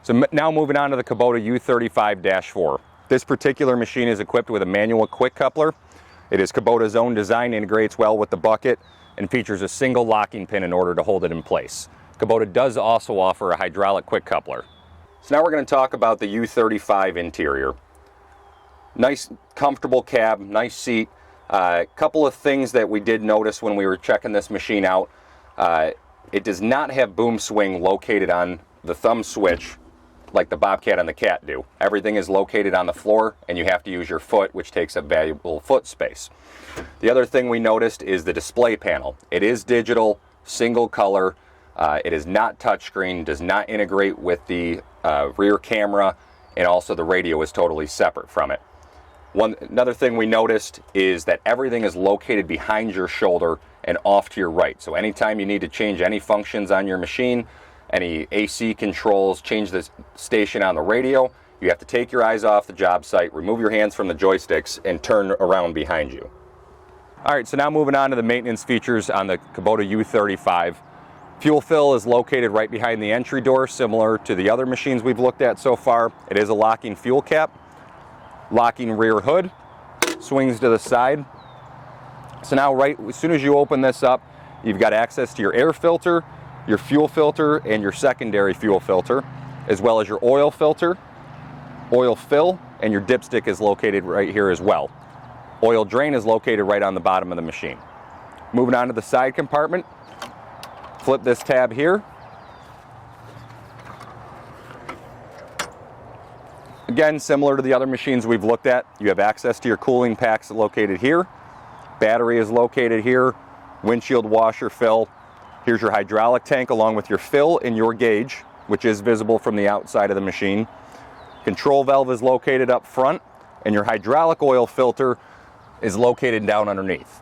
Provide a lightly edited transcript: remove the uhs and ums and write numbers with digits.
So now moving on to the Kubota U35-4. This particular machine is equipped with a manual quick coupler. It is Kubota's own design, integrates well with the bucket, and features a single locking pin in order to hold it in place. Kubota does also offer a hydraulic quick coupler. So now we're going to talk about the U35 interior. Nice comfortable cab, nice seat. Couple of things that we did notice when we were checking this machine out. It does not have boom swing located on the thumb switch like the Bobcat and the Cat do. Everything is located on the floor, and you have to use your foot, which takes up valuable foot space. The other thing we noticed is the display panel. It is digital, single color. It is not touchscreen, does not integrate with the rear camera, and also the radio is totally separate from it. Another thing we noticed is that everything is located behind your shoulder and off to your right. So anytime you need to change any functions on your machine, any AC controls, change the station on the radio, you have to take your eyes off the job site, remove your hands from the joysticks, and turn around behind you. All right, so now moving on to the maintenance features on the Kubota U35. Fuel fill is located right behind the entry door, similar to the other machines we've looked at so far. It is a locking fuel cap, locking rear hood, swings to the side. So now as soon as you open this up, you've got access to your air filter, your fuel filter, and your secondary fuel filter, as well as your oil filter, oil fill, and your dipstick is located right here as well. Oil drain is located right on the bottom of the machine. Moving on to the side compartment, flip this tab here. Again, similar to the other machines we've looked at, you have access to your cooling packs located here. Battery is located here, windshield washer fill. Here's your hydraulic tank along with your fill and your gauge, which is visible from the outside of the machine. Control valve is located up front, and your hydraulic oil filter is located down underneath.